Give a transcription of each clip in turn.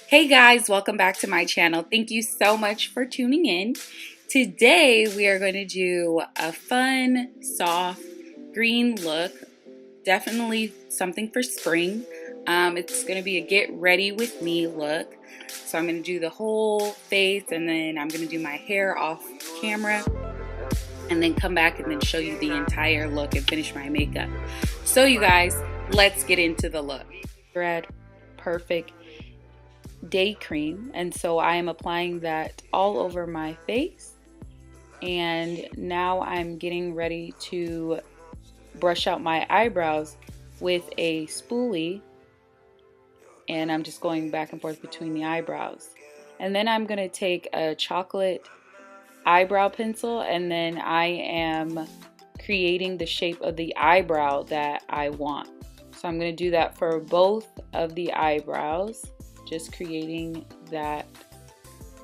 Hey guys, welcome back to my channel. Thank you so much for tuning in. Today we are going to do a fun, soft, green look. Definitely something for spring. It's going to be a get ready with me look. So I'm going to do the whole face and then I'm going to do my hair off camera and then come back and then show you the entire look and finish my makeup. So you guys, let's get into the look. Red Perfect Day Cream, and so I am applying that all over my face, and now I'm getting ready to brush out my eyebrows with a spoolie, and I'm just going back and forth between the eyebrows. And then I'm going to take a chocolate eyebrow pencil, and then I am creating the shape of the eyebrow that I want. So I'm going to do that for both of the eyebrows, just creating that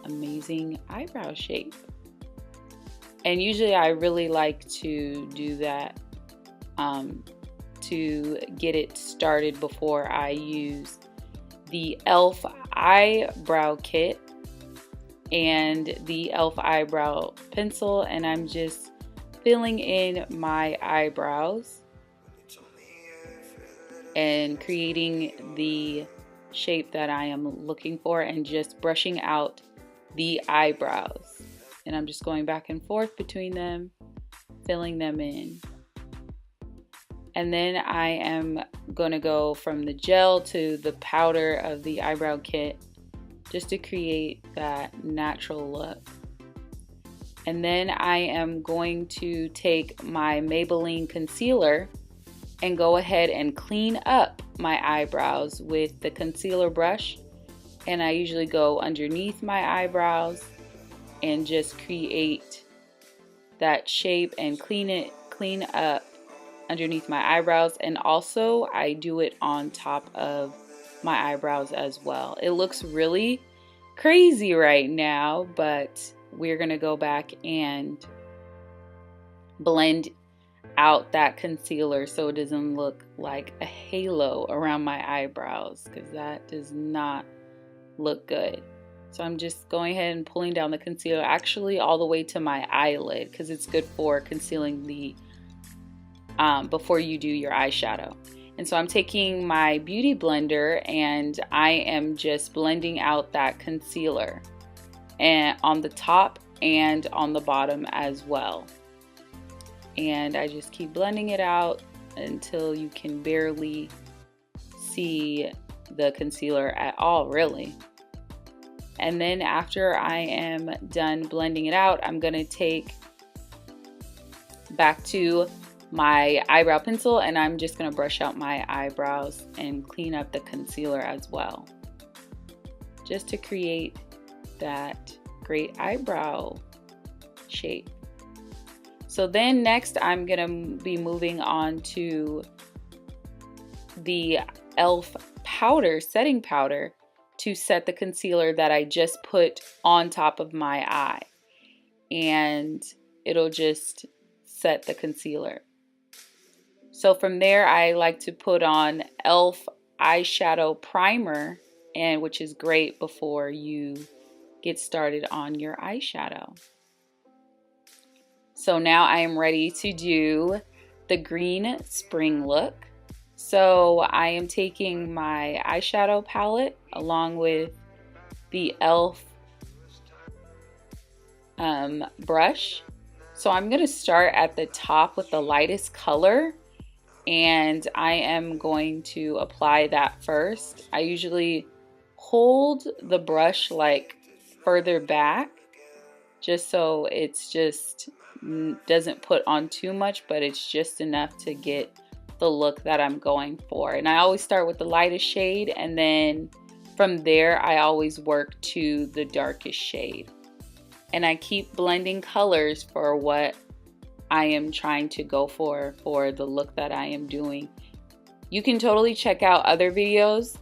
amazing eyebrow shape. And usually I really like to do that to get it started before I use the e.l.f. eyebrow kit and the e.l.f. eyebrow pencil, and I'm just filling in my eyebrows and creating the shape that I am looking for and just brushing out the eyebrows. And I'm just going back and forth between them, filling them in. And then I am going to go from the gel to the powder of the eyebrow kit just to create that natural look. And then I am going to take my Maybelline concealer and go ahead and clean up my eyebrows with the concealer brush. And I usually go underneath my eyebrows and just create that shape and clean up underneath my eyebrows. And also I do it on top of my eyebrows as well. It looks really crazy right now, but we're gonna go back and blend out that concealer so it doesn't look like a halo around my eyebrows, because that does not look good. So I'm just going ahead and pulling down the concealer actually all the way to my eyelid, because it's good for concealing the before you do your eyeshadow. And so I'm taking my beauty blender and I am just blending out that concealer, and on the top and on the bottom as well. And I just keep blending it out until you can barely see the concealer at all, really. And then after I am done blending it out, I'm going to take back to my eyebrow pencil and I'm just going to brush out my eyebrows and clean up the concealer as well, just to create that great eyebrow shape. So then next I'm going to be moving on to the e.l.f. powder, setting powder, to set the concealer that I just put on top of my eye. And it'll just set the concealer. So from there I like to put on e.l.f. eyeshadow primer, and which is great before you get started on your eyeshadow. So now I am ready to do the green spring look. So I am taking my eyeshadow palette along with the e.l.f. brush. So I'm going to start at the top with the lightest color, and I am going to apply that first. I usually hold the brush like further back just so it's just doesn't put on too much, but it's just enough to get the look that I'm going for. And I always start with the lightest shade, and then from there I always work to the darkest shade. And I keep blending colors for what I am trying to go for the look that I am doing. You can totally check out other videos.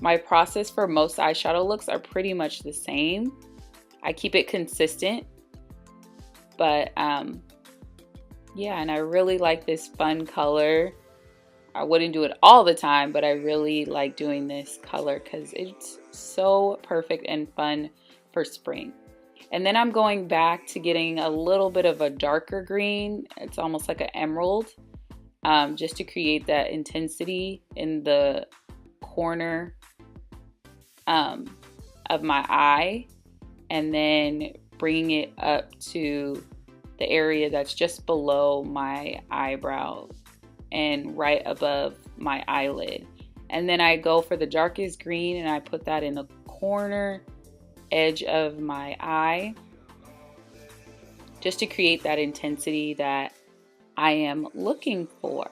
My process for most eyeshadow looks are pretty much the same. I keep it consistent, but yeah, and I really like this fun color. I wouldn't do it all the time, but I really like doing this color because it's so perfect and fun for spring. And then I'm going back to getting a little bit of a darker green. It's almost like an emerald, just to create that intensity in the corner of my eye, and then bringing it up to the area that's just below my eyebrow and right above my eyelid. And then I go for the darkest green and I put that in the corner edge of my eye, just to create that intensity that I am looking for.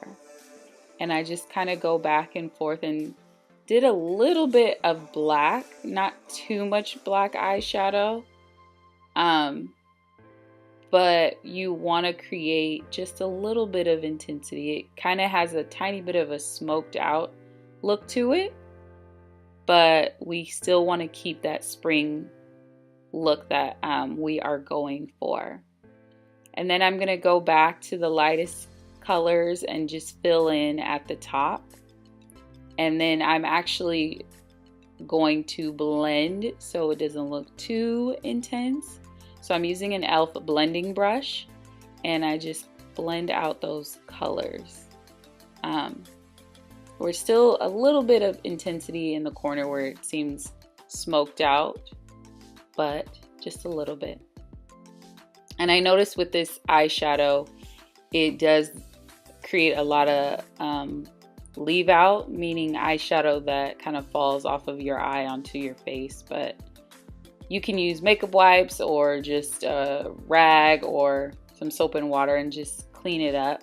And I just kind of go back and forth and did a little bit of black, not too much black eyeshadow. But you want to create just a little bit of intensity. It kind of has a tiny bit of a smoked out look to it, but we still want to keep that spring look that we are going for. And then I'm going to go back to the lightest colors and just fill in at the top. And then I'm actually going to blend so it doesn't look too intense. So I'm using an e.l.f. blending brush and I just blend out those colors. We're still a little bit of intensity in the corner where it seems smoked out, but just a little bit. And I noticed with this eyeshadow, it does create a lot of leave out, meaning eyeshadow that kind of falls off of your eye onto your face. But you can use makeup wipes or just a rag or some soap and water and just clean it up.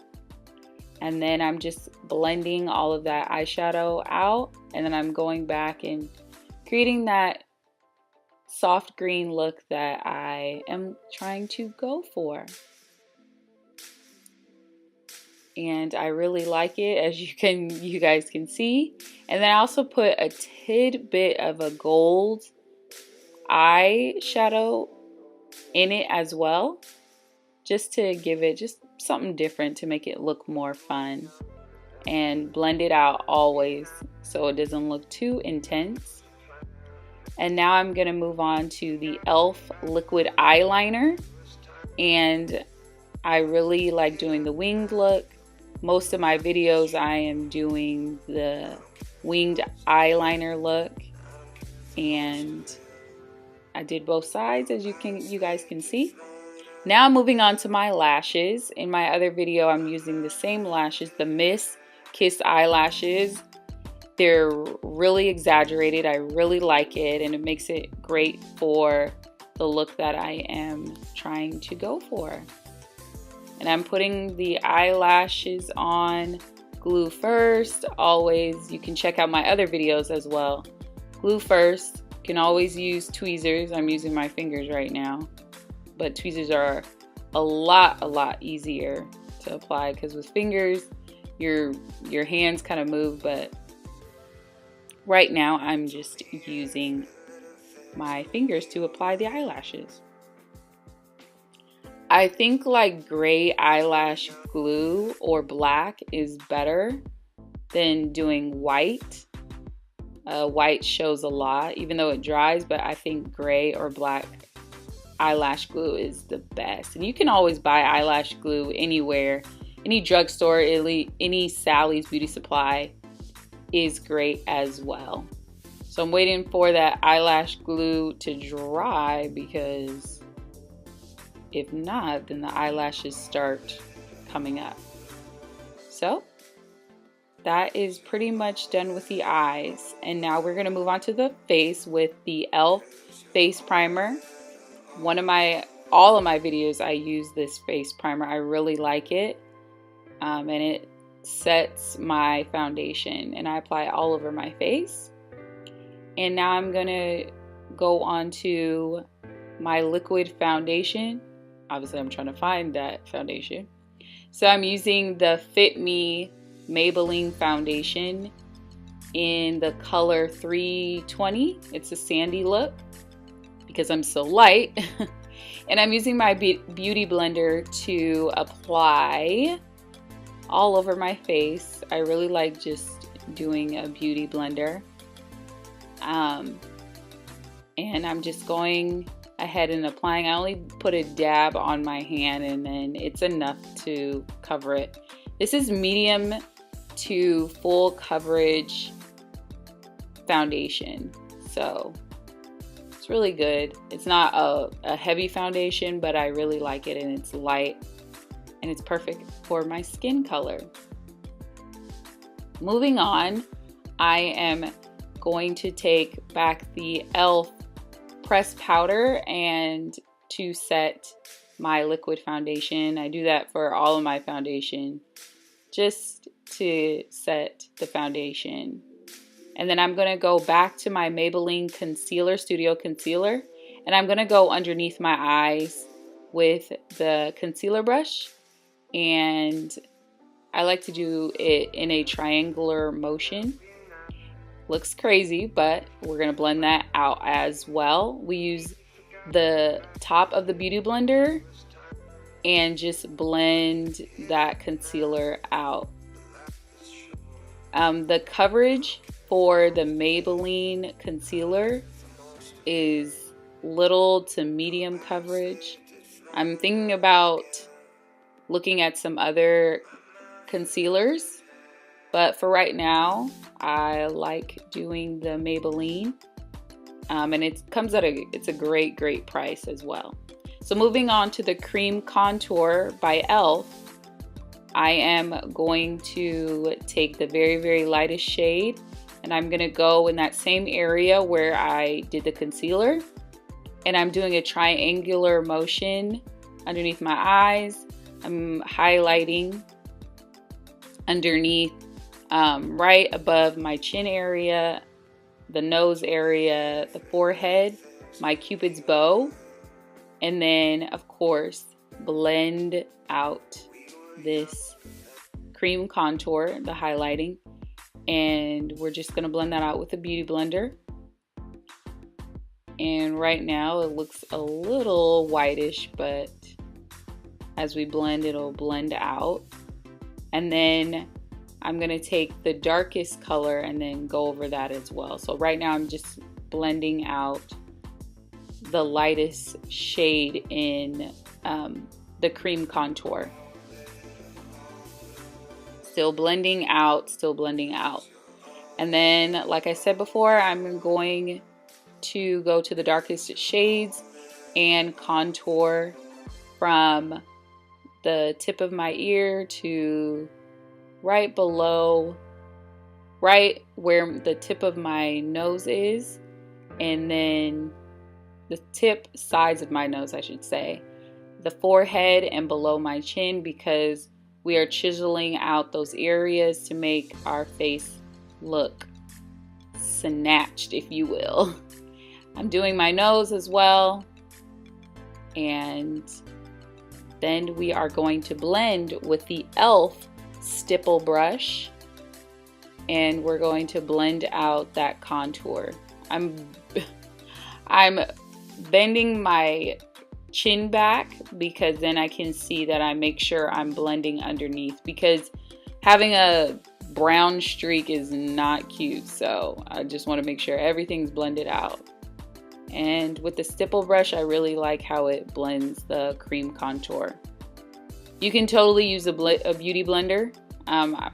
And then I'm just blending all of that eyeshadow out, and then I'm going back and creating that soft green look that I am trying to go for. And I really like it, as you guys can see. And then I also put a tidbit of a gold eyeshadow in it as well, just to give it just something different to make it look more fun. And blend it out always so it doesn't look too intense. And now I'm going to move on to the e.l.f. liquid eyeliner. And I really like doing the winged look. Most of my videos I am doing the winged eyeliner look. And I did both sides, as you guys can see. Now I'm moving on to my lashes. In my other video, I'm using the same lashes, the Miss Kiss eyelashes. They're really exaggerated. I really like it, and it makes it great for the look that I am trying to go for. And I'm putting the eyelashes on, glue first. Always, you can check out my other videos as well. Glue first. You can always use tweezers. I'm using my fingers right now, but tweezers are a lot easier to apply, because with fingers your hands kind of move. But right now I'm just using my fingers to apply the eyelashes. I think like gray eyelash glue or black is better than doing white. White shows a lot even though it dries, but I think gray or black eyelash glue is the best. And you can always buy eyelash glue anywhere, any drugstore, any Sally's Beauty Supply is great as well. So I'm waiting for that eyelash glue to dry, because if not, then the eyelashes start coming up. So that is pretty much done with the eyes. And now we're gonna move on to the face with the e.l.f. face primer. All of my videos I use this face primer. I really like it, and it sets my foundation, and I apply it all over my face. And now I'm gonna go on to my liquid foundation. Obviously I'm trying to find that foundation, so I'm using the Fit Me Maybelline foundation in the color 320. It's a sandy look because I'm so light. And I'm using my beauty blender to apply all over my face. I really like just doing a beauty blender. And I'm just going ahead and applying. I only put a dab on my hand and then it's enough to cover it. This is medium to full coverage foundation, so it's really good. It's not a heavy foundation, but I really like it, and it's light and it's perfect for my skin color. Moving on, I am going to take back the e.l.f. pressed powder and to set my liquid foundation. I do that for all of my foundation, just to set the foundation. And then I'm going to go back to my Maybelline concealer, Studio Concealer, and I'm going to go underneath my eyes with the concealer brush, and I like to do it in a triangular motion. Looks crazy, but we're going to blend that out as well. We use the top of the Beauty Blender and just blend that concealer out. The coverage for the Maybelline concealer is little to medium coverage. I'm thinking about looking at some other concealers, but for right now I like doing the Maybelline, and it comes at it's a great price as well. So moving on to the cream contour by e.l.f., I am going to take the very lightest shade, and I'm gonna go in that same area where I did the concealer, and I'm doing a triangular motion underneath my eyes. I'm highlighting underneath, right above my chin area, the nose area, the forehead, my Cupid's bow, and then of course blend out this cream contour, the highlighting, and we're just going to blend that out with a beauty blender. And right now it looks a little whitish, but as we blend, it'll blend out. And then I'm going to take the darkest color and then go over that as well. So right now I'm just blending out the lightest shade in the cream contour. Still blending out, still blending out. And then, like I said before, I'm going to go to the darkest shades and contour from the tip of my ear to right below, right where the tip of my nose is, and then the tip sides of my nose, I should say, the forehead and below my chin, because we are chiseling out those areas to make our face look snatched, if you will. I'm doing my nose as well, and then we are going to blend with the e.l.f. stipple brush, and we're going to blend out that contour. I'm bending my chin back because then I can see that I make sure I'm blending underneath, because having a brown streak is not cute, so I just want to make sure everything's blended out. And with the stipple brush, I really like how it blends the cream contour. You can totally use a beauty blender.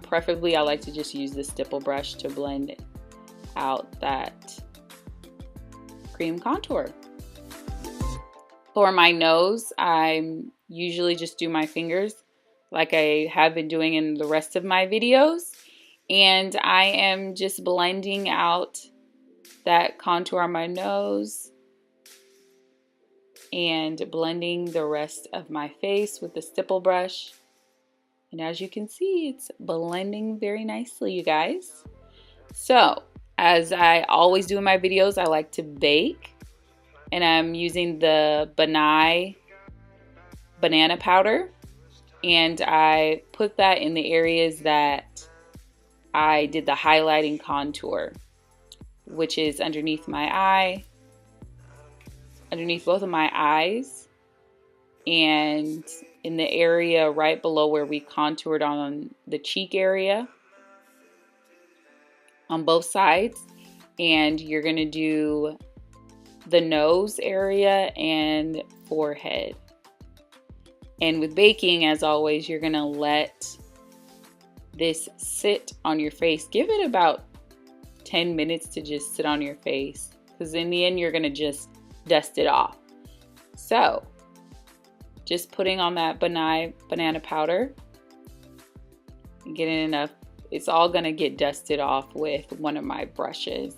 Preferably, I like to just use the stipple brush to blend out that cream contour. For my nose, I usually just do my fingers like I have been doing in the rest of my videos. And I am just blending out that contour on my nose and blending the rest of my face with the stipple brush. And as you can see, it's blending very nicely, you guys. So, as I always do in my videos, I like to bake. And I'm using the banana powder. And I put that in the areas that I did the highlighting contour, which is underneath my eye, underneath both of my eyes, and in the area right below where we contoured on the cheek area on both sides. And you're going to do the nose area and forehead. And with baking, as always, you're going to let this sit on your face. Give it about 10 minutes to just sit on your face, because in the end, you're going to just dust it off. So just putting on that banana powder and getting enough. It's all going to get dusted off with one of my brushes.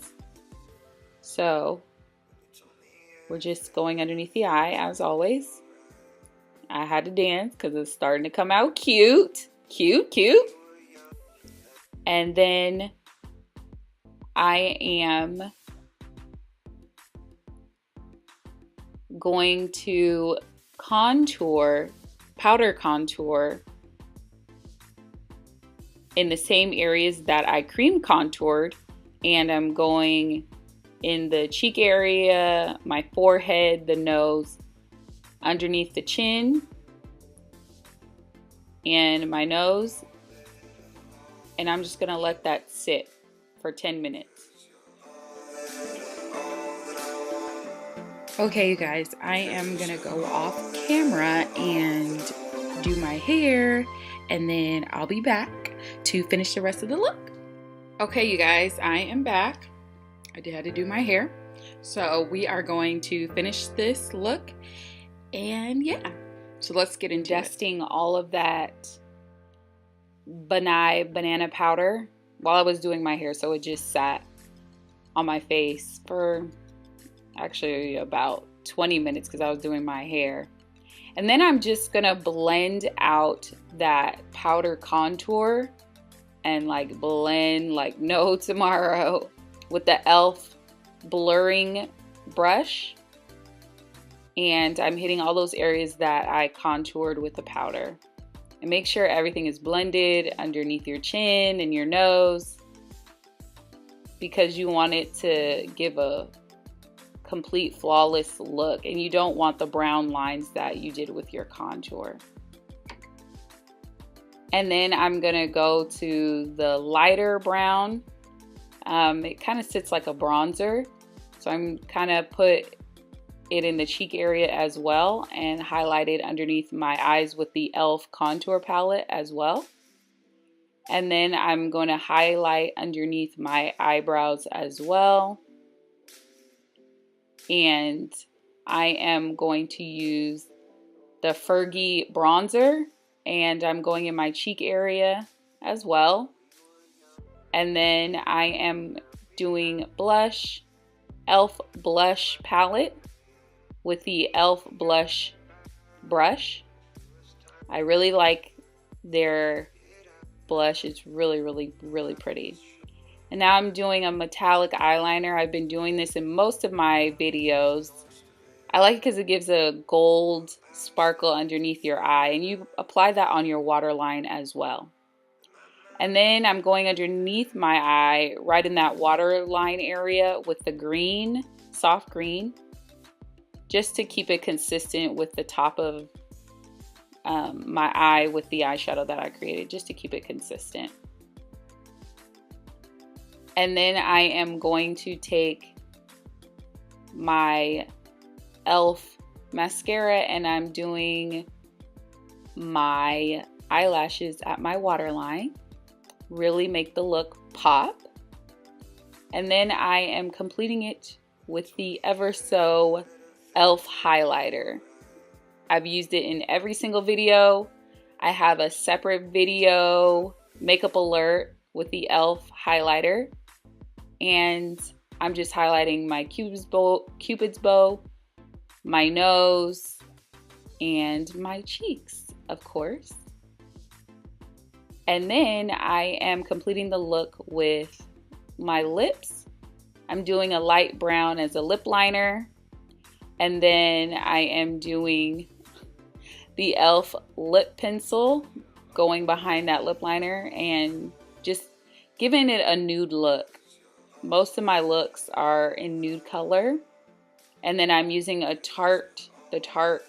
So we're just going underneath the eye, as always. I had to dance because it's starting to come out cute. Cute, cute. And then I am going to contour, powder contour in the same areas that I cream contoured, and I'm going in the cheek area, my forehead, the nose, underneath the chin, and my nose, and I'm just gonna let that sit for 10 minutes. Okay, you guys, I am gonna go off camera and do my hair, and then I'll be back to finish the rest of the look. Okay, you guys, I am back. I had to do my hair. So we are going to finish this look, and yeah. So let's get into ingesting all of that banana powder while I was doing my hair, so it just sat on my face for actually about 20 minutes because I was doing my hair. And then I'm just gonna blend out that powder contour and like blend like no tomorrow with the e.l.f. blurring brush. And I'm hitting all those areas that I contoured with the powder. And make sure everything is blended underneath your chin and your nose, because you want it to give a complete flawless look, and you don't want the brown lines that you did with your contour. And then I'm gonna go to the lighter brown. It kind of sits like a bronzer, so I'm kind of put it in the cheek area as well, and highlight it underneath my eyes with the e.l.f. contour palette as well. And then I'm going to highlight underneath my eyebrows as well. And I am going to use the Fergie bronzer, and I'm going in my cheek area as well. And then I am doing blush, e.l.f. blush palette with the e.l.f. blush brush. I really like their blush. It's really, really, really pretty. And now I'm doing a metallic eyeliner. I've been doing this in most of my videos. I like it because it gives a gold sparkle underneath your eye, and you apply that on your waterline as well. And then I'm going underneath my eye, right in that waterline area with the green, soft green, just to keep it consistent with the top of my eye with the eyeshadow that I created, just to keep it consistent. And then I am going to take my e.l.f. mascara, and I'm doing my eyelashes at my waterline. Really make the look pop. And then I am completing it with the Ever So e.l.f. highlighter. I've used it in every single video. I have a separate video makeup alert with the e.l.f. highlighter. And I'm just highlighting my Cupid's bow, my nose, and my cheeks, of course. And then I am completing the look with my lips. I'm doing a light brown as a lip liner. And then I am doing the e.l.f. lip pencil going behind that lip liner and just giving it a nude look. Most of my looks are in nude color. And then I'm using the Tarte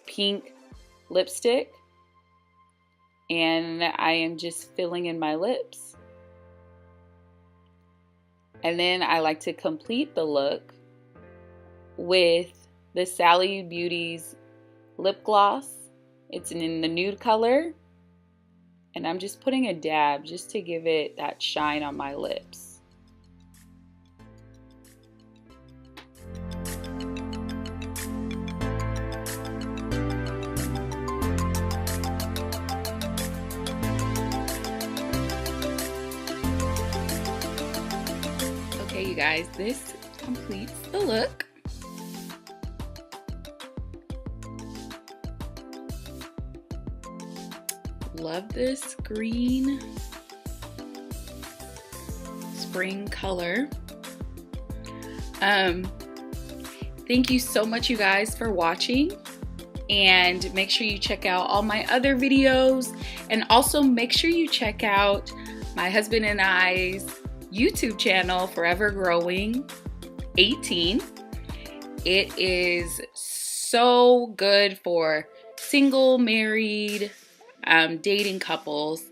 pink lipstick, and I am just filling in my lips. And then I like to complete the look with the Sally Beauty's lip gloss. It's in the nude color, and I'm just putting a dab just to give it that shine on my lips. Okay, you guys, this completes the look. Love this green spring color. Thank you so much, you guys, for watching, and make sure you check out all my other videos, and also make sure you check out my husband and I's YouTube channel, Forever Growing 18. It is so good for single, married, dating couples,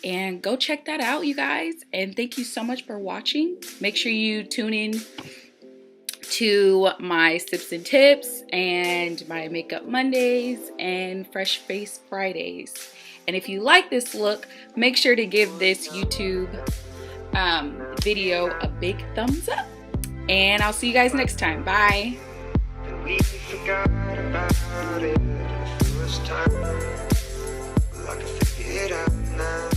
and go check that out, you guys. And thank you so much for watching. Make sure you tune in to my Sips and Tips and my Makeup Mondays and Fresh Face Fridays. And if you like this look, make sure to give this YouTube video a big thumbs up, and I'll see you guys next time. Bye. We forgot about it the first time. I can figure it out now.